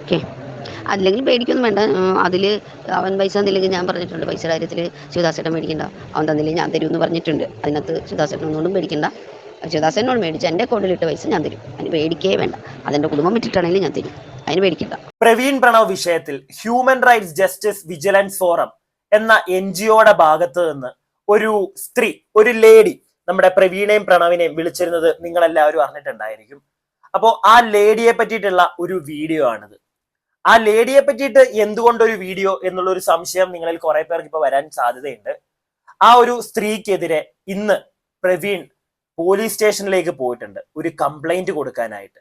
Okay. അല്ലെങ്കിൽ പേടിക്കൊന്നും വേണ്ട. അതിൽ അവൻ പൈസ തന്നില്ലെങ്കിൽ ഞാൻ പറഞ്ഞിട്ടുണ്ട്, പൈസയുടെ കാര്യത്തിൽ ശിവദാസേട്ടൻ മേടിക്കണ്ട, അവൻ തന്നില്ലെങ്കിൽ ഞാൻ തരുമെന്ന് പറഞ്ഞിട്ടുണ്ട്. അതിനകത്ത് ശിവദാസേട്ടൻ ഒന്നുകൊണ്ടും പേടിക്കണ്ട. ശിവദാസേട്ടനോട് മേടിച്ച് എൻ്റെ അക്കൗണ്ടിലിട്ട പൈസ ഞാൻ തരും. അതിന് പേടിക്കേ വേണ്ട. അതെൻ്റെ കുടുംബം വിട്ടിട്ടാണെങ്കിലും ഞാൻ തരും. അതിന് പേടിക്കണ്ട. പ്രവീൺ പ്രണവ് വിഷയത്തിൽ human rights justice vigilance forum എന്ന NGOയുടെ ഭാഗത്ത് നിന്ന് ഒരു സ്ത്രീ, ഒരു ലേഡി നമ്മുടെ പ്രവീണയും പ്രണവിനെയും വിളിച്ചിരുന്നത് നിങ്ങൾ എല്ലാവരും അറിഞ്ഞിട്ടുണ്ടായിരിക്കും. അപ്പോ ആ ലേഡിയെ പറ്റിയിട്ടുള്ള ഒരു വീഡിയോ ആണിത്. ആ ലേഡിയെ പറ്റിയിട്ട് എന്തുകൊണ്ടൊരു വീഡിയോ എന്നുള്ള ഒരു സംശയം നിങ്ങളിൽ കുറെ പേർക്ക് ഇപ്പൊ വരാൻ സാധ്യതയുണ്ട്. ആ ഒരു സ്ത്രീക്കെതിരെ ഇന്ന് പ്രവീൺ പോലീസ് സ്റ്റേഷനിലേക്ക് പോയിട്ടുണ്ട് ഒരു കംപ്ലൈന്റ് കൊടുക്കാനായിട്ട്.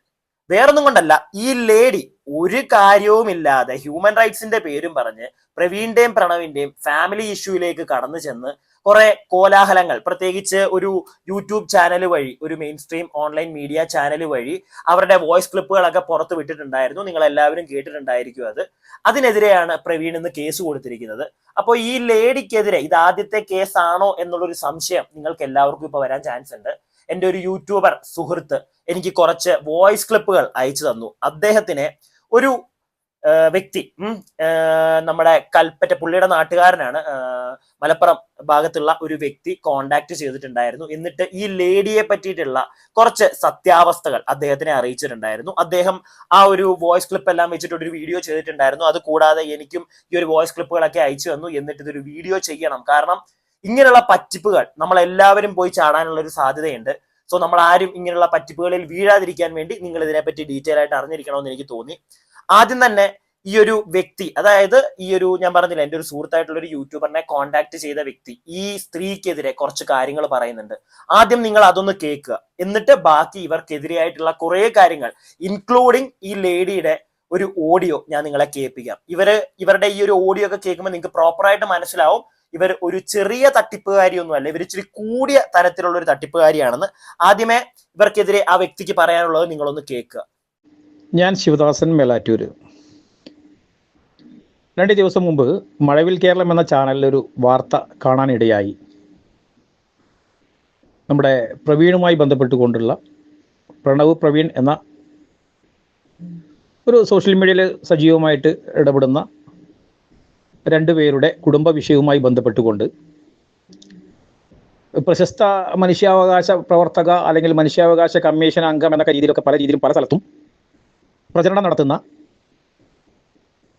വേറൊന്നും കൊണ്ടല്ല, ഈ ലേഡി ഒരു കാര്യവുമില്ലാതെ ഹ്യൂമൻ റൈറ്റ്സിന്റെ പേരും പറഞ്ഞ് പ്രവീണിന്റെയും പ്രണവിന്റെയും ഫാമിലി ഇഷ്യൂയിലേക്ക് കടന്നു ചെന്ന് കുറെ കോലാഹലങ്ങൾ, പ്രത്യേകിച്ച് ഒരു യൂട്യൂബ് ചാനൽ വഴി, ഒരു main stream online media channel വഴി അവരുടെ വോയിസ് ക്ലിപ്പുകളൊക്കെ പുറത്ത് വിട്ടിട്ടുണ്ടായിരുന്നു. നിങ്ങൾ എല്ലാവരും കേട്ടിട്ടുണ്ടായിരിക്കും. അതിനെതിരെയാണ് പ്രവീൺ ഇന്ന് കേസ് കൊടുത്തിരിക്കുന്നത്. അപ്പോൾ ഈ ലേഡിക്കെതിരെ ഇത് ആദ്യത്തെ കേസാണോ എന്നുള്ളൊരു സംശയം നിങ്ങൾക്ക് എല്ലാവർക്കും ഇപ്പൊ വരാൻ ചാൻസ് ഉണ്ട്. എൻ്റെ ഒരു യൂട്യൂബർ സുഹൃത്ത് എനിക്ക് കുറച്ച് വോയിസ് ക്ലിപ്പുകൾ അയച്ചു തന്നു. അദ്ദേഹത്തിനെ ഒരു വ്യക്തി, നമ്മുടെ കൽപ്പറ്റ, പുള്ളിയുടെ നാട്ടുകാരനാണ്, മലപ്പുറം ഭാഗത്തുള്ള ഒരു വ്യക്തി കോണ്ടാക്ട് ചെയ്തിട്ടുണ്ടായിരുന്നു. എന്നിട്ട് ഈ ലേഡിയെ പറ്റിയിട്ടുള്ള കുറച്ച് സത്യാവസ്ഥകൾ അദ്ദേഹത്തിനെ അറിയിച്ചിട്ടുണ്ടായിരുന്നു. അദ്ദേഹം ആ ഒരു വോയിസ് ക്ലിപ്പ് എല്ലാം വെച്ചിട്ട് ഒരു വീഡിയോ ചെയ്തിട്ടുണ്ടായിരുന്നു. അത് കൂടാതെ എനിക്കും ഈ ഒരു വോയിസ് ക്ലിപ്പുകളൊക്കെ അയച്ചു തന്നു. എന്നിട്ട് ഇതൊരു വീഡിയോ ചെയ്യണം, കാരണം ഇങ്ങനെയുള്ള പറ്റിപ്പുകൾ നമ്മളെല്ലാവരും പോയി ചാടാനുള്ള ഒരു സാധ്യതയുണ്ട്. സോ നമ്മൾ ആരും ഇങ്ങനെയുള്ള പറ്റിപ്പുകളിൽ വീഴാതിരിക്കാൻ വേണ്ടി നിങ്ങൾ ഇതിനെപ്പറ്റി ഡീറ്റെയിൽ ആയിട്ട് അറിഞ്ഞിരിക്കണമെന്ന് എനിക്ക് തോന്നി. ആദ്യം തന്നെ ഈ ഒരു വ്യക്തി, അതായത് ഈ ഒരു, ഞാൻ പറഞ്ഞില്ല, എൻ്റെ ഒരു സുഹൃത്തായിട്ടുള്ള ഒരു യൂട്യൂബറിനെ കോണ്ടാക്ട് ചെയ്ത വ്യക്തി ഈ സ്ത്രീക്കെതിരെ കുറച്ച് കാര്യങ്ങൾ പറയുന്നുണ്ട്. ആദ്യം നിങ്ങൾ അതൊന്ന് കേൾക്കുക, എന്നിട്ട് ബാക്കി ഇവർക്കെതിരെയായിട്ടുള്ള കുറെ കാര്യങ്ങൾ ഇൻക്ലൂഡിങ് ഈ ലേഡിയുടെ ഒരു ഓഡിയോ ഞാൻ നിങ്ങളെ കേൾപ്പിക്കാം. ഇവരുടെ ഈ ഒരു ഓഡിയോ ഒക്കെ കേൾക്കുമ്പോൾ നിങ്ങൾക്ക് പ്രോപ്പറായിട്ട് മനസ്സിലാവും ഇവർ ഒരു ചെറിയ തട്ടിപ്പുകാരിയൊന്നും അല്ല, ഇവർ ഇച്ചിരി കൂടിയ തരത്തിലുള്ള ഒരു തട്ടിപ്പുകാരിയാണെന്ന്. ആദ്യമേ ഇവർക്കെതിരെ ആ വ്യക്തിക്ക് പറയാനുള്ളത് നിങ്ങളൊന്ന് കേൾക്കുക. ഞാൻ ശിവദാസൻ മേലാറ്റൂര്. 2 ദിവസം മുമ്പ് മഴവിൽ കേരളം എന്ന ചാനലിൽ ഒരു വാർത്ത കാണാനിടയായി. നമ്മുടെ പ്രവീണുമായി ബന്ധപ്പെട്ടുകൊണ്ടുള്ള, പ്രണവ് പ്രവീൺ എന്ന ഒരു സോഷ്യൽ മീഡിയയിൽ സജീവമായിട്ട് ഇടപെടുന്ന 2 പേരുടെ കുടുംബ വിഷയവുമായി ബന്ധപ്പെട്ടുകൊണ്ട് പ്രശസ്ത മനുഷ്യാവകാശ പ്രവർത്തക അല്ലെങ്കിൽ മനുഷ്യാവകാശ കമ്മീഷൻ അംഗം എന്നൊക്കെ രീതിയിലൊക്കെ പല രീതിയിലും പല സ്ഥലത്തും പ്രചരണം നടത്തുന്ന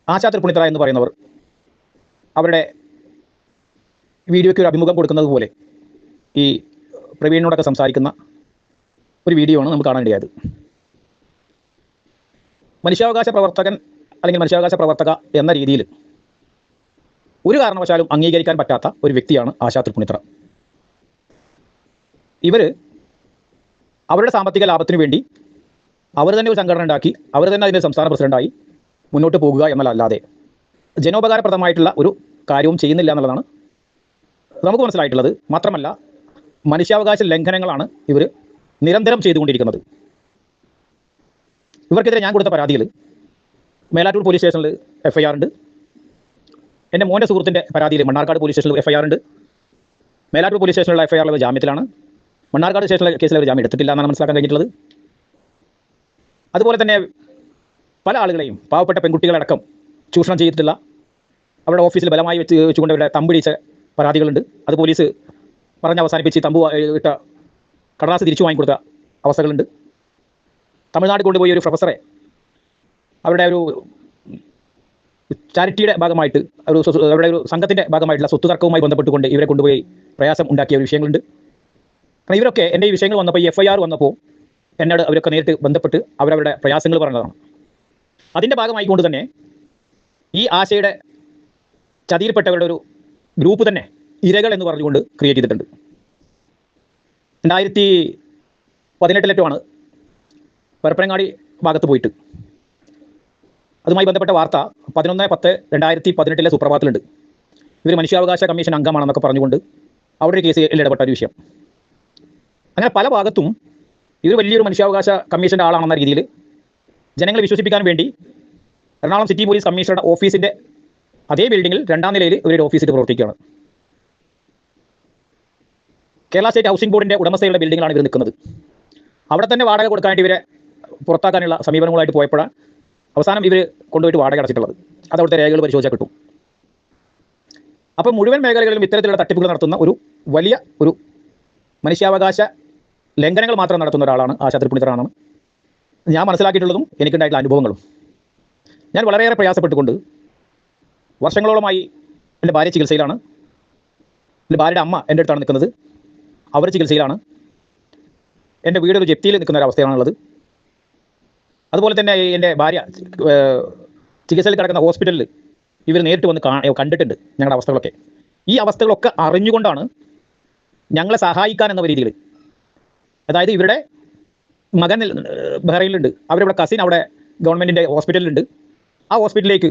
ആശാ തൃപ്പുണിത്തറ എന്ന് പറയുന്നവർ അവരുടെ വീഡിയോയ്ക്ക് ഒരു അഭിമുഖം കൊടുക്കുന്നത് പോലെ ഈ പ്രവീണിനോടൊക്കെ സംസാരിക്കുന്ന ഒരു വീഡിയോ ആണ് നമുക്ക് കാണാനിടയായത്. മനുഷ്യാവകാശ പ്രവർത്തകൻ അല്ലെങ്കിൽ മനുഷ്യാവകാശ പ്രവർത്തക എന്ന രീതിയിൽ ഒരു കാരണവശാലും അംഗീകരിക്കാൻ പറ്റാത്ത ഒരു വ്യക്തിയാണ് ആശാ തൃപ്പുണിത്തറ. ഇവർ അവരുടെ സാമ്പത്തിക ലാഭത്തിനു വേണ്ടി അവർ തന്നെ ഒരു സംഘടന ഉണ്ടാക്കി, അവർ തന്നെ അതിൻ്റെ സംസ്ഥാന പ്രസിഡന്റായി മുന്നോട്ട് പോകുക എന്നല്ലാതെ ജനോപകാരപ്രദമായിട്ടുള്ള ഒരു കാര്യവും ചെയ്യുന്നില്ല എന്നുള്ളതാണ് നമുക്ക് മനസ്സിലായിട്ടുള്ളത്. മാത്രമല്ല, മനുഷ്യാവകാശ ലംഘനങ്ങളാണ് ഇവർ നിരന്തരം ചെയ്തുകൊണ്ടിരിക്കുന്നത്. ഇവർക്കെതിരെ ഞാൻ കൊടുത്ത പരാതിയിൽ മേലാറ്റൂർ പോലീസ് സ്റ്റേഷനിൽ FIR ഉണ്ട്. എൻ്റെ മോൻ്റെ സുഹൃത്തിൻ്റെ പരാതിയിൽ മണ്ണാർക്കാട് പോലീസ് സ്റ്റേഷനിൽ FIR ഉണ്ട്. മേലാറ്റൂർ പോലീസ് സ്റ്റേഷനിലുള്ള FIR ജാമ്യത്തിലാണ്. മണ്ണാർക്കാട് സ്റ്റേഷനിലെ കേസിൽ അവർ ജാമ്യം എടുത്തിട്ടില്ല എന്നാണ് മനസ്സിലാക്കാൻ കഴിഞ്ഞിട്ടുള്ളത്. അതുപോലെ തന്നെ പല ആളുകളെയും, പാവപ്പെട്ട പെൺകുട്ടികളടക്കം ചൂഷണം ചെയ്തിട്ടുള്ള, അവരുടെ ഓഫീസിൽ ബലമായി വെച്ചുകൊണ്ട് അവരുടെ തമ്പിടിച്ച പരാതികളുണ്ട്. അത് പോലീസ് പറഞ്ഞ് അവസാനിപ്പിച്ച് തമ്പ് ഇട്ട കടലാസ് തിരിച്ചു വാങ്ങിക്കൊടുത്ത അവസ്ഥകളുണ്ട്. തമിഴ്നാട് കൊണ്ടുപോയി ഒരു പ്രൊഫസറെ അവരുടെ ഒരു ചാരിറ്റിയുടെ ഭാഗമായിട്ട് അവരുടെ ഒരു സംഘത്തിൻ്റെ ഭാഗമായിട്ടുള്ള സ്വത്ത് തർക്കവുമായി ബന്ധപ്പെട്ടുകൊണ്ട് ഇവരെ കൊണ്ടുപോയി പ്രയാസം ഉണ്ടാക്കിയ ഒരു വിഷയങ്ങളുണ്ട്. കാരണം ഇവരൊക്കെ എൻ്റെ ഈ വിഷയങ്ങൾ വന്നപ്പോൾ, ഈ FIR വന്നപ്പോൾ എന്നോട് അവരൊക്കെ നേരിട്ട് ബന്ധപ്പെട്ട് അവരവരുടെ പ്രയാസങ്ങൾ പറഞ്ഞതാണ്. അതിൻ്റെ ഭാഗമായിക്കൊണ്ട് തന്നെ ഈ ആശയുടെ ചതിയിൽപ്പെട്ടവരുടെ ഒരു ഗ്രൂപ്പ് തന്നെ ഇരകൾ എന്ന് പറഞ്ഞുകൊണ്ട് ക്രിയേറ്റ് ചെയ്തിട്ടുണ്ട്. 2018 പരപ്പനങ്ങാടി ഭാഗത്ത് പോയിട്ട് അതുമായി ബന്ധപ്പെട്ട വാർത്ത 11/10/2018 സുപ്രഭാതത്തിലുണ്ട്. ഇവർ മനുഷ്യാവകാശ കമ്മീഷൻ അംഗമാണെന്നൊക്കെ പറഞ്ഞുകൊണ്ട് അവിടെ ഒരു കേസിൽ ഇടപെട്ട ഒരു വിഷയം. അങ്ങനെ പല ഭാഗത്തും ഇവർ വലിയൊരു മനുഷ്യാവകാശ കമ്മീഷൻ്റെ ആളാണെന്ന രീതിയിൽ ജനങ്ങളെ വിശ്വസിപ്പിക്കാൻ വേണ്ടി എറണാകുളം സിറ്റി പോലീസ് കമ്മീഷണറുടെ ഓഫീസിൻ്റെ അതേ ബിൽഡിങ്ങിൽ 2ാം നിലയിൽ ഇവരുടെ ഓഫീസിൽ പ്രവർത്തിക്കുകയാണ്. കേരള സ്റ്റേറ്റ് ഹൗസിംഗ് ബോർഡിൻ്റെ ഉടമസ്ഥയുടെ ബിൽഡിങ്ങിലാണ് ഇവർ നിൽക്കുന്നത്. അവിടെ തന്നെ വാടക കൊടുക്കാനായിട്ട് ഇവരെ പുറത്താക്കാനുള്ള സമീപനങ്ങളായിട്ട് പോയപ്പോഴാണ് അവസാനം ഇവർ കൊണ്ടുപോയിട്ട് വാടക അടച്ചിട്ടുള്ളത്. അത് അവിടുത്തെ രേഖകൾ പരിശോധിച്ചാൽ കിട്ടും. അപ്പോൾ മുഴുവൻ മേഖലകളിലും ഇത്തരത്തിലുള്ള തട്ടിപ്പുകൾ നടത്തുന്ന ഒരു വലിയ ഒരു മനുഷ്യാവകാശ ലംഘനങ്ങൾ മാത്രം നടത്തുന്ന ഒരാളാണ് ആശാ തൃപ്പൂണിത്തറ. ഞാൻ മനസ്സിലാക്കിയിട്ടുള്ളതും എനിക്കുണ്ടായിട്ടുള്ള അനുഭവങ്ങളും. ഞാൻ വളരെയേറെ പ്രയാസപ്പെട്ടുകൊണ്ട് വർഷങ്ങളോളമായി എൻ്റെ ഭാര്യ ചികിത്സയിലാണ്. എൻ്റെ ഭാര്യയുടെ അമ്മ എൻ്റെ അടുത്താണ് നിൽക്കുന്നത്. അവർ ചികിത്സയിലാണ്. എൻ്റെ വീടൊരു ജപ്തിയിൽ നിൽക്കുന്ന ഒരവസ്ഥയാണുള്ളത്. അതുപോലെ തന്നെ എൻ്റെ ഭാര്യ ചികിത്സയിൽ കിടക്കുന്ന ഹോസ്പിറ്റലിൽ ഇവർ നേരിട്ട് വന്ന് കണ്ടിട്ടുണ്ട് ഞങ്ങളുടെ അവസ്ഥകളൊക്കെ. ഈ അവസ്ഥകളൊക്കെ അറിഞ്ഞുകൊണ്ടാണ് ഞങ്ങളെ സഹായിക്കാൻ എന്ന രീതിയിൽ, അതായത് ഇവരുടെ മകൻ ബഹ്റൈനിലുണ്ട്, അവരുടെ കസിൻ അവിടെ ഗവൺമെൻറ്റിൻ്റെ ഹോസ്പിറ്റലിലുണ്ട്, ആ ഹോസ്പിറ്റലിലേക്ക്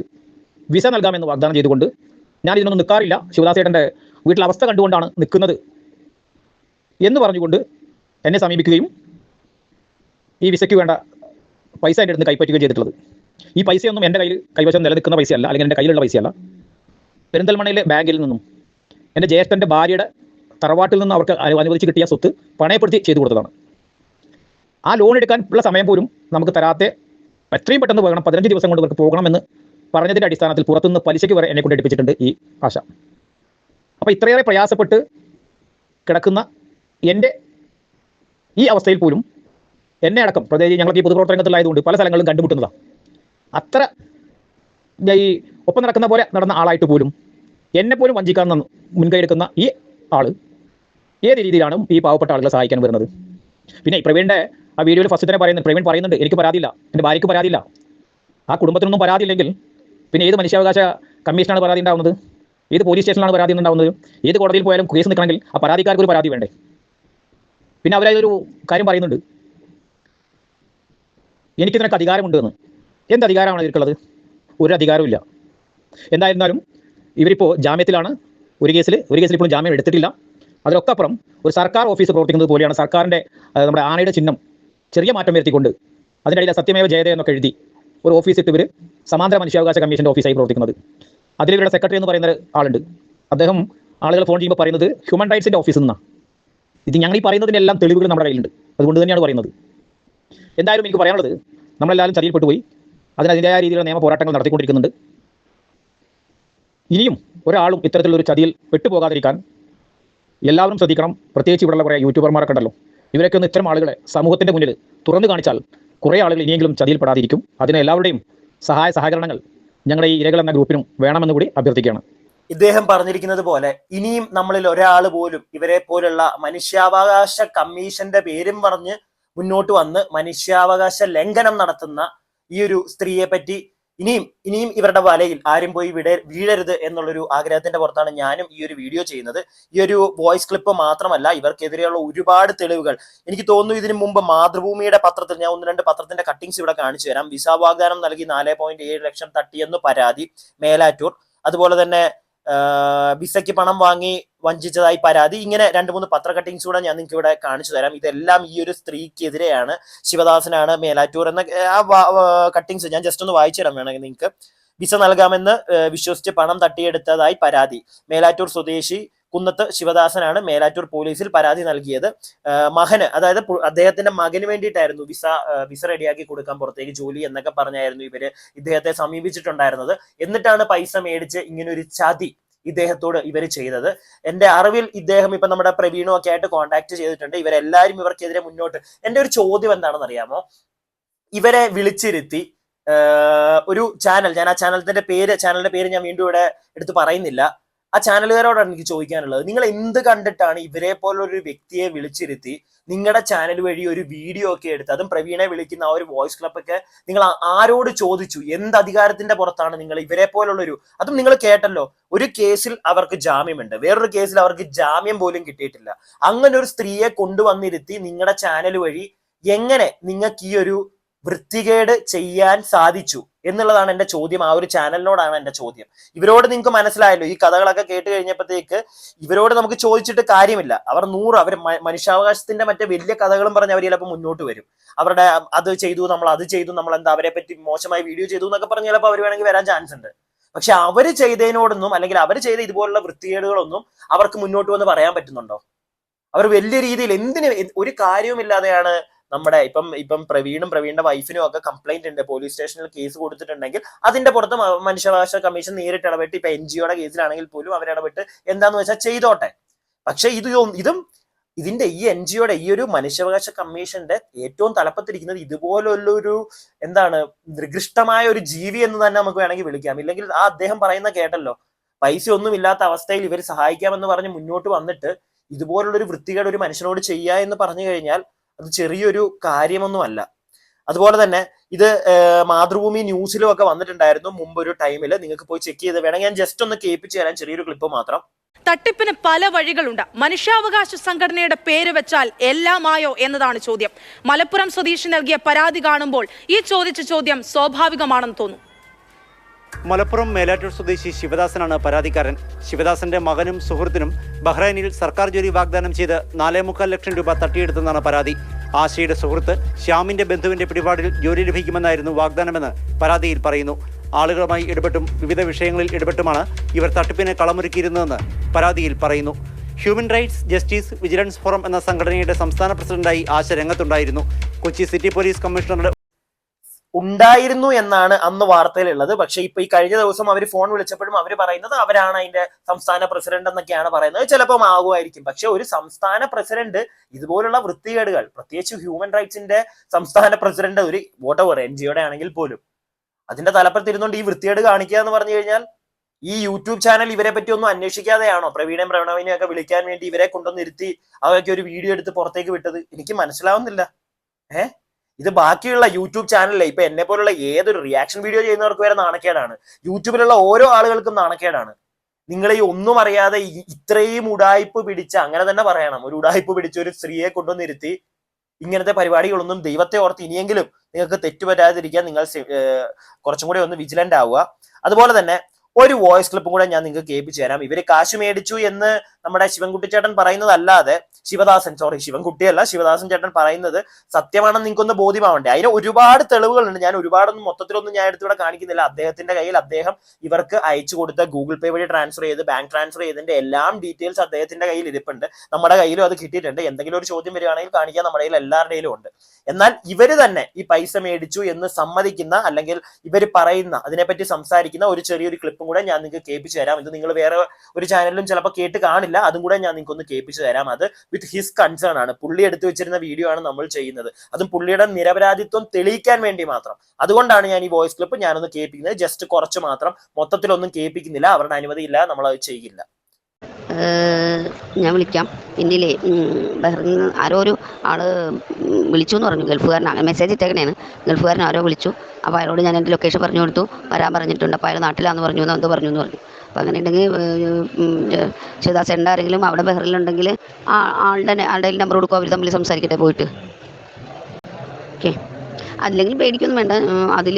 വിസ നൽകാമെന്ന് വാഗ്ദാനം ചെയ്തുകൊണ്ട് ഞാൻ ഇതിനൊന്നും നിൽക്കാറില്ല, ശിവദാസേട്ടൻ്റെ വീട്ടിലെ അവസ്ഥ കണ്ടുകൊണ്ടാണ് നിൽക്കുന്നത് എന്ന് പറഞ്ഞുകൊണ്ട് എന്നെ സമീപിക്കുകയും ഈ വിസയ്ക്ക് വേണ്ട പൈസ എൻ്റെ അടുത്ത് കൈപ്പറ്റുകയും ചെയ്തിട്ടുള്ളത്. ഈ പൈസയൊന്നും എൻ്റെ കൈവശം നിലനിൽക്കുന്ന പൈസയല്ല, അല്ലെങ്കിൽ എൻ്റെ കയ്യിലുള്ള പൈസയല്ല. പെരിന്തൽമണ്ണയിലെ ബാങ്കിൽ നിന്നും എൻ്റെ ജ്യേഷ്ഠൻ്റെ ഭാര്യയുടെ തറവാട്ടിൽ നിന്നും അവർക്ക് അനുവദിച്ച് കിട്ടിയ സ്വത്ത് പണയപ്പെടുത്തി ചെയ്തു കൊടുത്തതാണ്. ആ ലോൺ എടുക്കാൻ ഉള്ള സമയം പോലും നമുക്ക് തരാതെ എത്രയും പെട്ടെന്ന് പോകണം, 15 ദിവസം കൊണ്ട് ഇവർക്ക് പോകണമെന്ന് പറഞ്ഞതിൻ്റെ അടിസ്ഥാനത്തിൽ പുറത്തുനിന്ന് പലിശയ്ക്ക് വരെ എന്നെ കൊണ്ട് എടുപ്പിച്ചിട്ടുണ്ട് ഈ ആശ. അപ്പോൾ ഇത്രയേറെ പ്രയാസപ്പെട്ട് കിടക്കുന്ന എൻ്റെ ഈ അവസ്ഥയിൽ പോലും എന്നെ അടക്കം, പ്രത്യേകിച്ച് ഞങ്ങൾക്ക് ഈ പൊതുപ്രവർത്തനത്തിലായതുകൊണ്ട് പല സ്ഥലങ്ങളിലും കണ്ടുമുട്ടുന്നതാണ്. അത്ര ഈ ഒപ്പം നടക്കുന്ന പോലെ നടന്ന ആളായിട്ട് പോലും എന്നെ പോലും വഞ്ചിക്കാൻ മുൻകൈ എടുക്കുന്ന ഈ ആൾ ഏത് രീതിയിലാണ് ഈ പാവപ്പെട്ട ആളുകളെ സഹായിക്കാൻ വരുന്നത്? പിന്നെ ഈ പ്രവീണിൻ്റെ ആ വീഡിയോയിൽ ഫസ്റ്റ് തന്നെ പ്രവീൺ പറയുന്നുണ്ട്, എനിക്ക് പരാതിയില്ല, എൻ്റെ ഭാര്യയ്ക്ക് പരാതിയില്ല. ആ കുടുംബത്തിനൊന്നും പരാതിയില്ലെങ്കിൽ പിന്നെ ഏത് മനുഷ്യാവകാശ കമ്മീഷനാണ് പരാതി ഉണ്ടാവുന്നത്? ഏത് പോലീസ് സ്റ്റേഷനിലാണ് പരാതി ഉണ്ടാവുന്നത്? ഏത് കോടതിയിൽ പോയാലും കേസ് നിൽക്കണമെങ്കിൽ ആ പരാതിക്കാർക്ക് ഒരു പരാതി വേണ്ടേ? പിന്നെ അവരൊരു കാര്യം പറയുന്നുണ്ട്, എനിക്കിതിനൊക്കെ അധികാരമുണ്ട് എന്ന്. എന്ത് അധികാരമാണ് ഇവർക്കുള്ളത്? ഒരു അധികാരവും ഇല്ല. എന്തായിരുന്നാലും ഇവരിപ്പോൾ ജാമ്യത്തിലാണ്. ഒരു കേസിൽ ഇപ്പോഴും ജാമ്യം എടുത്തിട്ടില്ല. അതിലൊക്കെ അപ്പുറം ഒരു സർക്കാർ ഓഫീസ് പ്രവർത്തിക്കുന്നത് പോലെയാണ്. സർക്കാരിൻ്റെ നമ്മുടെ ആനയുടെ ചിഹ്നം ചെറിയ മാറ്റം വരുത്തിക്കൊണ്ട് അതിനിടയിൽ സത്യമേവ ജയതേ എന്നൊക്കെ എഴുതി ഒരു ഓഫീസിട്ട് ഇവർ സമാന്തര മനുഷ്യാവകാശ കമ്മീഷൻ്റെ ഓഫീസായി പ്രവർത്തിക്കുന്നത്. അതിൽ ഇവരുടെ സെക്രട്ടറി എന്ന് പറയുന്ന ആളുണ്ട്. അദ്ദേഹം ആളുകൾ ഫോൺ ചെയ്യുമ്പോൾ പറയുന്നത് ഹ്യൂമൻ റൈറ്റ്സിൻ്റെ ഓഫീസിൽ നിന്നാണ്. ഇത് ഞങ്ങൾ ഈ പറയുന്നതിൻ്റെ എല്ലാം തെളിവുകൾ നമ്മുടെ കയ്യിലുണ്ട്. അതുകൊണ്ട് തന്നെയാണ് പറയുന്നത്. എന്തായാലും എനിക്ക് പറയാനുള്ളത്, നമ്മളെല്ലാവരും ചതിയിൽപ്പെട്ടു പോയി. അതിൻ്റെതായ രീതിയിലുള്ള നിയമ പോരാട്ടങ്ങൾ നടത്തിക്കൊണ്ടിരിക്കുന്നുണ്ട്. ഇനിയും ഒരാളും ഇത്തരത്തിലുള്ളൊരു ചതിയിൽ പെട്ടുപോകാതിരിക്കാൻ എല്ലാവരും ശ്രദ്ധിക്കണം. പ്രത്യേകിച്ച് ഇവിടെയുള്ള കുറേ യൂട്യൂബർമാരൊക്കെ ഉണ്ടല്ലോ, ഇവരൊക്കെ ഒന്ന് ഇത്തരം ആളുകളെ സമൂഹത്തിൻ്റെ മുന്നിൽ തുറന്നു കാണിച്ചാൽ കുറേ ആളുകൾ ഇനിയെങ്കിലും ചതിയിൽപ്പെടാതിരിക്കും. അതിന് എല്ലാവരുടെയും സഹകരണങ്ങൾ ഞങ്ങളുടെ ഈ ഇരകൾ എന്ന ഗ്രൂപ്പിനും വേണമെന്ന് കൂടി അഭ്യർത്ഥിക്കുകയാണ്. ഇദ്ദേഹം പറഞ്ഞിരിക്കുന്നത് പോലെ ഇനിയും നമ്മളിൽ ഒരാൾ പോലും ഇവരെ പോലുള്ള മനുഷ്യാവകാശ കമ്മീഷന്റെ പേരും പറഞ്ഞ് മുന്നോട്ട് വന്ന് മനുഷ്യാവകാശ ലംഘനം നടത്തുന്ന ഈ ഒരു സ്ത്രീയെ പറ്റി ഇനിയും ഇവരുടെ വലയിൽ ആരും പോയി വീഴരുത് എന്നുള്ളൊരു ആഗ്രഹത്തിന്റെ പുറത്താണ് ഞാനും ഈ ഒരു വീഡിയോ ചെയ്യുന്നത്. ഈ ഒരു വോയിസ് ക്ലിപ്പ് മാത്രമല്ല, ഇവർക്കെതിരെയുള്ള ഒരുപാട് തെളിവുകൾ എനിക്ക് തോന്നുന്നു. ഇതിനു മുമ്പ് മാതൃഭൂമിയുടെ പത്രത്തിൽ ഞാൻ 1-2 പത്രത്തിന്റെ കട്ടിങ്സ് ഇവിടെ കാണിച്ചു തരാം. വിസ വാഗ്ദാനം നൽകി 4.7 ലക്ഷം തട്ടിയെന്ന് പരാതി മേലാറ്റൂർ. അതുപോലെ തന്നെ വിസയ്ക്ക് പണം വാങ്ങി വഞ്ചിച്ചതായി പരാതി. ഇങ്ങനെ 2-3 പത്ര കട്ടിങ്സ് കൂടെ ഞാൻ നിങ്ങൾക്ക് ഇവിടെ കാണിച്ചു തരാം. ഇതെല്ലാം ഈ ഒരു സ്ത്രീക്കെതിരെയാണ്. ശിവദാസനാണ് മേലാറ്റൂർ എന്ന കട്ടിങ്സ് ഞാൻ ജസ്റ്റ് ഒന്ന് വായിച്ചു തരാം വേണമെങ്കിൽ നിങ്ങൾക്ക്. വിസ നൽകാമെന്ന് വിശ്വസിച്ച് പണം തട്ടിയെടുത്തതായി പരാതി. മേലാറ്റൂർ സ്വദേശി കുന്നത്ത് ശിവദാസനാണ് മേലാറ്റൂർ പോലീസിൽ പരാതി നൽകിയത്. മകന്, അതായത് അദ്ദേഹത്തിന്റെ മകന് വേണ്ടിയിട്ടായിരുന്നു വിസ റെഡിയാക്കി കൊടുക്കാൻ പുറത്തേക്ക് ജോലി എന്നൊക്കെ പറഞ്ഞായിരുന്നു ഇവര് ഇദ്ദേഹത്തെ സമീപിച്ചിട്ടുണ്ടായിരുന്നത്. എന്നിട്ടാണ് പൈസ മേടിച്ച് ഇങ്ങനൊരു ചതി ഇദ്ദേഹത്തോട് ഇവർ ചെയ്തത്. എന്റെ അറിവിൽ ഇദ്ദേഹം ഇപ്പൊ നമ്മുടെ പ്രവീണും ഒക്കെ ആയിട്ട് കോൺടാക്ട് ചെയ്തിട്ടുണ്ട്. ഇവരെല്ലാവരും ഇവർക്കെതിരെ മുന്നോട്ട്. എന്റെ ഒരു ചോദ്യം എന്താണെന്ന് അറിയാമോ? ഇവരെ വിളിച്ചിരുത്തി ഒരു ചാനൽ, ഞാൻ ആ ചാനലിന്റെ പേര് ഞാൻ വീണ്ടും ഇവിടെ എടുത്ത് പറയുന്നില്ല. ആ ചാനലുകാരോടാണ് എനിക്ക് ചോദിക്കാനുള്ളത്, നിങ്ങൾ എന്ത് കണ്ടിട്ടാണ് ഇവരെ പോലൊരു വ്യക്തിയെ വിളിച്ചിരുത്തി നിങ്ങളുടെ ചാനൽ വഴി ഒരു വീഡിയോ ഒക്കെ എടുത്ത്, അതും പ്രവീണെ വിളിക്കുന്ന ആ ഒരു വോയിസ് ക്ലിപ്പൊക്കെ നിങ്ങൾ ആരോട് ചോദിച്ചു? എന്ത് അധികാരത്തിന്റെ പുറത്താണ് നിങ്ങൾ ഇവരെ പോലുള്ളൊരു, അതും നിങ്ങൾ കേട്ടല്ലോ, ഒരു കേസിൽ അവർക്ക് ജാമ്യമുണ്ട്, വേറൊരു കേസിൽ അവർക്ക് ജാമ്യം പോലും കിട്ടിയിട്ടില്ല. അങ്ങനെ ഒരു സ്ത്രീയെ കൊണ്ടുവന്നിരുത്തി നിങ്ങളുടെ ചാനൽ വഴി എങ്ങനെ നിങ്ങൾക്ക് ഈ ഒരു വൃത്തികേട് ചെയ്യാൻ സാധിച്ചു എന്നുള്ളതാണ് എന്റെ ചോദ്യം. ആ ഒരു ചാനലിനോടാണ് എന്റെ ചോദ്യം. ഇവരോട് നിങ്ങൾക്ക് മനസ്സിലായല്ലോ, ഈ കഥകളൊക്കെ കേട്ട് കഴിഞ്ഞപ്പോഴത്തേക്ക് ഇവരോട് നമുക്ക് ചോദിച്ചിട്ട് കാര്യമില്ല. അവർ മനുഷ്യാവകാശത്തിന്റെ മറ്റേ വലിയ കഥകളും പറഞ്ഞ് അവർ ചിലപ്പോൾ മുന്നോട്ട് വരും. അവരുടെ അത് ചെയ്തു, നമ്മൾ അത് ചെയ്തു, നമ്മൾ എന്താ അവരെ പറ്റി മോശമായി വീഡിയോ ചെയ്തു എന്നൊക്കെ പറഞ്ഞ് ചിലപ്പോൾ അവർ വേണമെങ്കിൽ വരാൻ ചാൻസ് ഉണ്ട്. പക്ഷെ അവര് ചെയ്തതിനോടൊന്നും, അല്ലെങ്കിൽ അവർ ചെയ്ത ഇതുപോലുള്ള വൃത്തികേടുകളൊന്നും അവർക്ക് മുന്നോട്ട് വന്ന് പറയാൻ പറ്റുന്നുണ്ടോ? അവർ വലിയ രീതിയിൽ എന്തിന് ഒരു കാര്യവുമില്ലാതെയാണ് നമ്മുടെ ഇപ്പം പ്രവീണിന്റെ വൈഫിനും ഒക്കെ കംപ്ലൈന്റ് ഉണ്ട്, പോലീസ് സ്റ്റേഷനിൽ കേസ് കൊടുത്തിട്ടുണ്ടെങ്കിൽ അതിന്റെ പുറത്ത് മനുഷ്യാവകാശ കമ്മീഷൻ നേരിട്ട് ഇടപെട്ട് ഇപ്പൊ NGOയുടെ കേസിലാണെങ്കിൽ പോലും അവരിടപെട്ട് എന്താന്ന് വെച്ചാൽ ചെയ്തോട്ടെ. പക്ഷെ ഇതിന്റെ ഈ NGOയുടെ ഈ ഒരു മനുഷ്യാവകാശ കമ്മീഷന്റെ ഏറ്റവും തലപ്പത്തിരിക്കുന്നത് ഇതുപോലുള്ളൊരു നികൃഷ്ടമായ ഒരു ജീവി എന്ന് തന്നെ നമുക്ക് വേണമെങ്കിൽ വിളിക്കാം. ഇല്ലെങ്കിൽ അദ്ദേഹം പറയുന്ന കേട്ടല്ലോ, പൈസ ഒന്നും ഇല്ലാത്ത അവസ്ഥയിൽ ഇവർ സഹായിക്കാമെന്ന് പറഞ്ഞ് മുന്നോട്ട് വന്നിട്ട് ഇതുപോലുള്ളൊരു വൃത്തികേട് ഒരു മനുഷ്യനോട് ചെയ്യുക എന്ന് പറഞ്ഞു കഴിഞ്ഞാൽ അത് ചെറിയൊരു കാര്യമൊന്നുമല്ല. അതുപോലെ തന്നെ ഇത് മാതൃഭൂമി ന്യൂസിലും ഒക്കെ വന്നിട്ടുണ്ടായിരുന്നു മുമ്പ് ഒരു ടൈമിൽ. നിങ്ങൾക്ക് പോയി ചെക്ക് ചെയ്ത് വേണമെങ്കിൽ ഞാൻ ജസ്റ്റ് ഒന്ന് കേൾപ്പിച്ചു തരാൻ, ചെറിയൊരു ക്ലിപ്പ് മാത്രം. തട്ടിപ്പിന് പല വഴികളുണ്ട്. മനുഷ്യാവകാശ സംഘടനയുടെ പേര് വെച്ചാൽ എല്ലാമായോ എന്നതാണ് ചോദ്യം. മലപ്പുറം സ്വദേശി നൽകിയ പരാതി കാണുമ്പോൾ ഈ ചോദിച്ച ചോദ്യം സ്വാഭാവികമാണെന്ന് തോന്നുന്നു. മലപ്പുറം മേലാറ്റൂർ സ്വദേശി ശിവദാസനാണ് പരാതിക്കാരൻ. ശിവദാസന്റെ മകനും സുഹൃത്തിനും ബഹ്റൈനിൽ സർക്കാർ ജോലി വാഗ്ദാനം ചെയ്ത് 4.25 ലക്ഷം രൂപ തട്ടിയെടുത്തെന്നാണ് പരാതി. ആശയുടെ സുഹൃത്ത് ശ്യാമിന്റെ ബന്ധുവിന്റെ പിടിപാടിൽ ജോലി ലഭിക്കുമെന്നായിരുന്നു വാഗ്ദാനമെന്ന് പരാതിയിൽ പറയുന്നു. ആളുകളുമായി ഇടപെട്ടും വിവിധ വിഷയങ്ങളിൽ ഇടപെട്ടുമാണ് ഇവർ തട്ടിപ്പിന് കളമൊരുക്കിയിരുന്നതെന്ന് പരാതിയിൽ പറയുന്നു. Human rights justice vigilance forum എന്ന സംഘടനയുടെ സംസ്ഥാന പ്രസിഡന്റായി ആശ രംഗത്തുണ്ടായിരുന്നു. കൊച്ചി സിറ്റി പോലീസ് കമ്മീഷണറുടെ ഉണ്ടായിരുന്നു എന്നാണ് അന്ന് വാർത്തയിലുള്ളത്. പക്ഷെ ഇപ്പൊ ഈ കഴിഞ്ഞ ദിവസം അവർ ഫോൺ വിളിച്ചപ്പോഴും അവർ പറയുന്നത് അവരാണ് അതിന്റെ സംസ്ഥാന പ്രസിഡന്റ് എന്നൊക്കെയാണ് പറയുന്നത്. ചിലപ്പോൾ ആകുമായിരിക്കും. പക്ഷെ ഒരു സംസ്ഥാന പ്രസിഡന്റ് ഇതുപോലുള്ള വൃത്തികേടുകൾ, പ്രത്യേകിച്ച് ഹ്യൂമൻ റൈറ്റ്സിന്റെ സംസ്ഥാന പ്രസിഡന്റ് ഒരു NGOയുടെ ആണെങ്കിൽ പോലും അതിന്റെ തലപ്പത്തിരുന്നുകൊണ്ട് ഈ വൃത്തികേട് കാണിക്കുക എന്ന് പറഞ്ഞു കഴിഞ്ഞാൽ ഈ യൂട്യൂബ് ചാനൽ ഇവരെ പറ്റി ഒന്നും അന്വേഷിക്കാതെയാണോ പ്രണവിനെയും ഒക്കെ വിളിക്കാൻ വേണ്ടി ഇവരെ കൊണ്ടുവന്നിരുത്തി അവരൊക്കെ ഒരു വീഡിയോ എടുത്ത് പുറത്തേക്ക് വിട്ടത്? എനിക്ക് മനസ്സിലാവുന്നില്ല. ഇത് ബാക്കിയുള്ള യൂട്യൂബ് ചാനലിലെ ഇപ്പൊ എന്നെ പോലുള്ള ഏതൊരു റിയാക്ഷൻ വീഡിയോ ചെയ്യുന്നവർക്ക് വരെ നാണക്കേടാണ്. യൂട്യൂബിലുള്ള ഓരോ ആളുകൾക്കും നാണക്കേടാണ്. നിങ്ങൾ ഈ ഒന്നും അറിയാതെ ഇത്രയും ഉടായ്പ് പിടിച്ച, അങ്ങനെ തന്നെ പറയണം, ഒരു ഉടായ്പ് പിടിച്ച ഒരു സ്ത്രീയെ കൊണ്ടുവന്നിരുത്തി ഇങ്ങനത്തെ പരിപാടികളൊന്നും ദൈവത്തെ ഓർത്ത് ഇനിയെങ്കിലും നിങ്ങൾക്ക് തെറ്റുപറ്റാതിരിക്കാൻ നിങ്ങൾ കുറച്ചും കൂടി ഒന്ന് വിജിലന്റ് ആവുക. അതുപോലെ തന്നെ ഒരു വോയിസ് ക്ലിപ്പും കൂടെ ഞാൻ നിങ്ങൾക്ക് കേൾപ്പിച്ചു തരാം. ഇവര് കാശ് മേടിച്ചു എന്ന് നമ്മുടെ ശിവൻകുട്ടി ചേട്ടൻ പറയുന്നതല്ലാതെ ശിവദാസൻ ചേട്ടൻ പറയുന്നത് സത്യമാണെന്ന് നിങ്ങൾക്കൊന്ന് ബോധ്യമാവണ്ടേ? അതിന് ഒരുപാട് തെളിവുകളുണ്ട്. ഞാൻ ഒരുപാടൊന്നും മൊത്തത്തിലൊന്നും ഞാൻ എടുത്തിവിടെ കാണിക്കുന്നില്ല. അദ്ദേഹത്തിന്റെ കയ്യിൽ അദ്ദേഹം ഇവർക്ക് അയച്ചു കൊടുത്ത ഗൂഗിൾ പേ വഴി ട്രാൻസ്ഫർ ചെയ്ത് ബാങ്ക് ട്രാൻസ്ഫർ ചെയ്തതിന്റെ എല്ലാം ഡീറ്റെയിൽസ് അദ്ദേഹത്തിന്റെ കയ്യിൽ ഇരിപ്പുണ്ട്. നമ്മുടെ കയ്യിലും അത് കിട്ടിയിട്ടുണ്ട്. എന്തെങ്കിലും ഒരു ചോദ്യം വരികയാണെങ്കിൽ കാണിക്കാൻ നമ്മുടെ കയ്യിൽ എല്ലാവരുടെയിലും ഉണ്ട്. എന്നാൽ ഇവര് തന്നെ ഈ പൈസ മേടിച്ചു എന്ന് സമ്മതിക്കുന്ന, അല്ലെങ്കിൽ ഇവർ പറയുന്ന, അതിനെപ്പറ്റി സംസാരിക്കുന്ന ഒരു ചെറിയൊരു ക്ലിപ്പും കൂടെ ഞാൻ നിങ്ങൾക്ക് കേൾപ്പിച്ചു തരാം. ഇത് നിങ്ങൾ വേറെ ഒരു ചാനലിലും ചിലപ്പോൾ കേട്ട് കാണില്ല. അതും കൂടെ ഞാൻ നിങ്ങൾക്ക് ഒന്ന് കേൾപ്പിച്ചു തരാം. അത് വിത്ത് ഹിസ് കൺസേൺ ആണ്. പുള്ളി എടുത്തു വെച്ചിരുന്ന വീഡിയോ ആണ് നമ്മൾ ചെയ്യുന്നത്. അതും പുള്ളിയുടെ നിരപരാധിത്വം തെളിയിക്കാൻ വേണ്ടി മാത്രം. അതുകൊണ്ടാണ് ഞാൻ ഈ വോയിസ് ക്ലിപ്പ് ഞാനൊന്ന് കേൾപ്പിക്കുന്നത്. ജസ്റ്റ് കുറച്ച് മാത്രം, മൊത്തത്തിലൊന്നും കേൾപ്പിക്കുന്നില്ല. അവരുടെ അനുമതി ഇല്ല, നമ്മൾ അത് ചെയ്യില്ല. ഞാൻ വിളിക്കാം. പിന്നില്ലേ ബഹ്റിൻ ആരോ ഒരു ആള് വിളിച്ചു എന്ന് പറഞ്ഞു, ഗൾഫുകാരനാണ്, മെസ്സേജ് ഇട്ടേക്കണേണ്. ഗൾഫുകാരൻ ആരോ വിളിച്ചു. അപ്പോൾ അയാളോട് ഞാൻ എൻ്റെ ലൊക്കേഷൻ പറഞ്ഞു കൊടുത്തു, വരാൻ പറഞ്ഞിട്ടുണ്ട്. അപ്പോൾ അയാൾ നാട്ടിലാന്ന് പറഞ്ഞു എന്ന് പറഞ്ഞു. അപ്പോൾ അങ്ങനെ ഉണ്ടെങ്കിൽ ശിവദാസേട്ടൻ്റെ ആരെങ്കിലും അവിടെ ബഹ്റിലുണ്ടെങ്കിൽ ആളുടെ നമ്പർ കൊടുക്കും, അവർ തമ്മിൽ സംസാരിക്കട്ടെ പോയിട്ട്. ഓക്കെ, അല്ലെങ്കിൽ പേടിക്കൊന്നും വേണ്ട. അതിൽ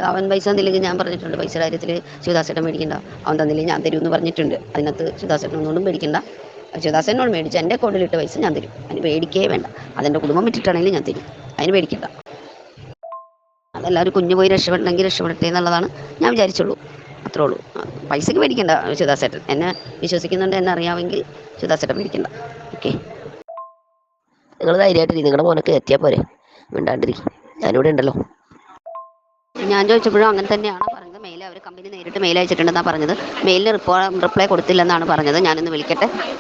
അവൻ പൈസ തന്നില്ലെങ്കിൽ ഞാൻ പറഞ്ഞിട്ടുണ്ട്, പൈസയുടെ കാര്യത്തിൽ ശിവദാസേട്ടൻ മേടിക്കണ്ട, അവൻ തന്നില്ലെങ്കിൽ ഞാൻ തരുമെന്ന് പറഞ്ഞിട്ടുണ്ട്. അതിനകത്ത് ശിവദാസേട്ടൻ ഒന്നുകൊണ്ടും പേടിക്കണ്ട. ശിവദാസേട്ടനോട് മേടിച്ച് എൻ്റെ അക്കൗണ്ടിലിട്ട പൈസ ഞാൻ തരും. അതിന് പേടിക്കേ വേണ്ട. അതെൻ്റെ കുടുംബം വിറ്റിട്ടാണെങ്കിലും ഞാൻ തരും. അതിന് പേടിക്കണ്ട. അതെല്ലാവരും കുഞ്ഞു പോയി രക്ഷപ്പെടണമെങ്കിൽ രക്ഷപ്പെടട്ടെ എന്നുള്ളതാണ് ഞാൻ വിചാരിച്ചുള്ളൂ. അത്രേ ഉള്ളൂ. പൈസയ്ക്ക് മേടിക്കണ്ട ശിവദാസേട്ടൻ. എന്നെ വിശ്വസിക്കുന്നുണ്ട്, എന്നെ അറിയാമെങ്കിൽ ശിവദാസേട്ടൻ മേടിക്കണ്ട. ഓക്കെ, നിങ്ങൾ ധൈര്യമായിട്ടിരിക്കും. നിങ്ങളുടെ മോനൊക്കെ എത്തിയാൽ പോരെ, മിണ്ടാണ്ടിരിക്കും. ഞാനിവിടെ ഉണ്ടല്ലോ. ഞാൻ ചോദിച്ചപ്പോഴും അങ്ങനെ തന്നെയാണ് പറഞ്ഞത്. മെയിൽ അവർ കമ്പനി നേരിട്ട് മെയിൽ അയച്ചിട്ടുണ്ടെന്നാണ് പറഞ്ഞത്. മെയിലിന് റിപ്ലൈ കൊടുത്തില്ലെന്നാണ് പറഞ്ഞത്. ഞാനിന്ന്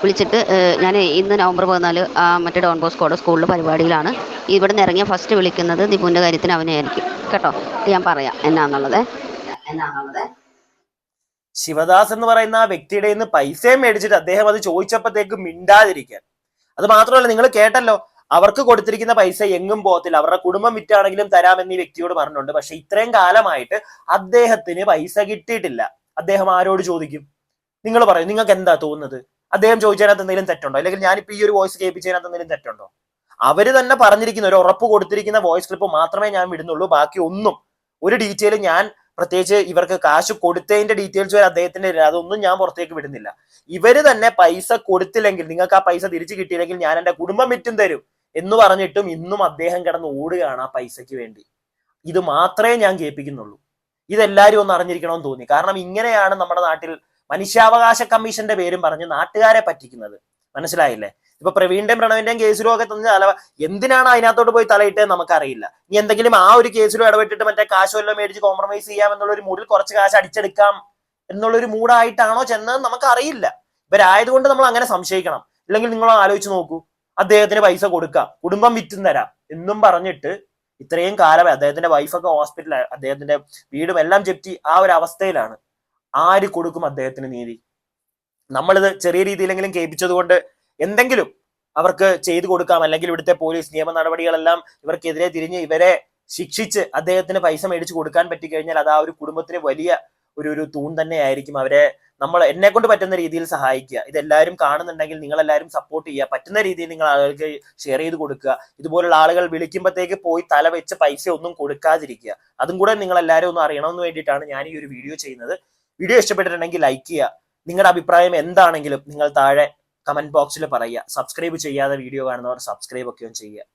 വിളിച്ചിട്ട് ഞാൻ ഇന്ന് നവംബർ 14 മറ്റേ ഡോൺ ബോസ്കോയുടെ സ്കൂളിൽ പരിപാടിയിലാണ്. ഇവിടെ നിന്ന് ഇറങ്ങിയ ഫസ്റ്റ് വിളിക്കുന്നത് ദിപുവിൻ്റെ കാര്യത്തിന് അവനെ ആയിരിക്കും കേട്ടോ. ഞാൻ പറയാം എന്നാന്നുള്ളത്. ശിവദാസ് എന്ന് പറയുന്ന ആ വ്യക്തിയുടെ നിന്ന് പൈസയും മേടിച്ചിട്ട് അദ്ദേഹം അത് ചോദിച്ചപ്പോഴത്തേക്ക് മിണ്ടാതിരിക്കാൻ. അത് മാത്രമല്ല, നിങ്ങൾ കേട്ടല്ലോ, അവർക്ക് കൊടുത്തിരിക്കുന്ന പൈസ എങ്ങും പോകത്തില്ല, അവരുടെ കുടുംബം വിറ്റാണെങ്കിലും തരാമെന്ന് ഈ വ്യക്തിയോട് പറഞ്ഞിട്ടുണ്ട്. പക്ഷെ ഇത്രയും കാലമായിട്ട് അദ്ദേഹത്തിന് പൈസ കിട്ടിയിട്ടില്ല. അദ്ദേഹം ആരോട് ചോദിക്കും? നിങ്ങൾ പറയും, നിങ്ങൾക്ക് എന്താ തോന്നുന്നത്? അദ്ദേഹം ചോദിച്ചതിനകത്ത് എന്തെങ്കിലും തെറ്റുണ്ടോ? അല്ലെങ്കിൽ ഞാനിപ്പോ ഈ ഒരു വോയിസ് കേൾപ്പിച്ചതിനകത്ത് എന്തെങ്കിലും തെറ്റുണ്ടോ? അവര് തന്നെ പറഞ്ഞിരിക്കുന്ന, ഒരു ഉറപ്പ് കൊടുത്തിരിക്കുന്ന വോയിസ് ക്ലിപ്പ് മാത്രമേ ഞാൻ വിടുന്നുള്ളൂ. ബാക്കി ഒന്നും, ഒരു ഡീറ്റെയിലും ഞാൻ, പ്രത്യേകിച്ച് ഇവർക്ക് കാശ് കൊടുത്തതിന്റെ ഡീറ്റെയിൽസ് വരെ അദ്ദേഹത്തിന്റെ, അതൊന്നും ഞാൻ പുറത്തേക്ക് വിടുന്നില്ല. ഇവര് തന്നെ പൈസ കൊടുത്തില്ലെങ്കിൽ, നിങ്ങൾക്ക് ആ പൈസ തിരിച്ചു കിട്ടിയില്ലെങ്കിൽ ഞാൻ എന്റെ കുടുംബം വിറ്റും തരും എന്ന് പറഞ്ഞിട്ടും ഇന്നും അദ്ദേഹം കിടന്ന് ഓടുകയാണ് ആ പൈസയ്ക്ക് വേണ്ടി. ഇത് മാത്രമേ ഞാൻ കേൾപ്പിക്കുന്നുള്ളൂ. ഇതെല്ലാവരും ഒന്ന് അറിഞ്ഞിരിക്കണമെന്ന് തോന്നി. കാരണം ഇങ്ങനെയാണ് നമ്മുടെ നാട്ടിൽ മനുഷ്യാവകാശ കമ്മീഷന്റെ പേരും പറഞ്ഞ് നാട്ടുകാരെ പറ്റിക്കുന്നത്. മനസ്സിലായില്ലേ? ഇപ്പൊ പ്രവീണിന്റെയും പ്രണവിന്റെയും കേസിലും ഒക്കെ തന്നെ എന്തിനാണ് അതിനകത്തോട്ട് പോയി തലയിട്ടത് നമുക്കറിയില്ല. ഇനി എന്തെങ്കിലും ആ ഒരു കേസിലും ഇടപെട്ടിട്ട് മറ്റേ കാശ് വല്ലതും മേടിച്ച് കോംപ്രമൈസ് ചെയ്യാം എന്നുള്ള ഒരു മൂഡിൽ കുറച്ച് കാശ് അടിച്ചെടുക്കാം എന്നുള്ളൊരു മൂഡായിട്ടാണോ ചെന്നത് നമുക്കറിയില്ല. ഇവരായതുകൊണ്ട് നമ്മൾ അങ്ങനെ സംശയിക്കണം. ഇല്ലെങ്കിൽ നിങ്ങൾ ആലോചിച്ച് നോക്കൂ, അദ്ദേഹത്തിന് പൈസ കൊടുക്കാം, കുടുംബം വിറ്റും തരാം എന്നും പറഞ്ഞിട്ട് ഇത്രയും കാലമായി അദ്ദേഹത്തിന്റെ വൈഫൊക്കെ ഹോസ്പിറ്റലാണ്, അദ്ദേഹത്തിന്റെ വീടും എല്ലാം ജപ്തി ആ ഒരു അവസ്ഥയിലാണ്. ആര് കൊടുക്കും അദ്ദേഹത്തിന് നീതി? നമ്മളിത് ചെറിയ രീതിയിലെങ്കിലും കേൾപ്പിച്ചത് കൊണ്ട് എന്തെങ്കിലും അവർക്ക് ചെയ്തു കൊടുക്കാം, അല്ലെങ്കിൽ ഇവിടുത്തെ പോലീസ് നിയമ നടപടികളെല്ലാം ഇവർക്കെതിരെ തിരിഞ്ഞ് ഇവരെ ശിക്ഷിച്ച് അദ്ദേഹത്തിന് പൈസ മേടിച്ച് കൊടുക്കാൻ പറ്റിക്കഴിഞ്ഞാൽ അത് ആ ഒരു കുടുംബത്തിന് വലിയ ഒരു തൂൺ തന്നെയായിരിക്കും. അവരെ നമ്മൾ എന്നെ കൊണ്ട് പറ്റുന്ന രീതിയിൽ സഹായിക്കുക. ഇതെല്ലാവരും കാണുന്നുണ്ടെങ്കിൽ നിങ്ങൾ എല്ലാവരും സപ്പോർട്ട് ചെയ്യുക. പറ്റുന്ന രീതിയിൽ നിങ്ങൾ ആളുകൾക്ക് ഷെയർ ചെയ്ത് കൊടുക്കുക. ഇതുപോലുള്ള ആളുകൾ വിളിക്കുമ്പോഴത്തേക്ക് പോയി തല വെച്ച് പൈസ ഒന്നും കൊടുക്കാതിരിക്കുക. അതും കൂടെ നിങ്ങൾ എല്ലാവരും ഒന്ന് അറിയണമെന്ന് വേണ്ടിയിട്ടാണ് ഞാൻ ഈ ഒരു വീഡിയോ ചെയ്യുന്നത്. വീഡിയോ ഇഷ്ടപ്പെട്ടിട്ടുണ്ടെങ്കിൽ ലൈക്ക് ചെയ്യുക. നിങ്ങളുടെ അഭിപ്രായം എന്താണെങ്കിലും നിങ്ങൾ താഴെ കമന്റ് ബോക്സിൽ പറയുക. സബ്സ്ക്രൈബ് ചെയ്യാതെ വീഡിയോ കാണുന്നവർ സബ്സ്ക്രൈബ് ഒക്കെ ചെയ്യുക.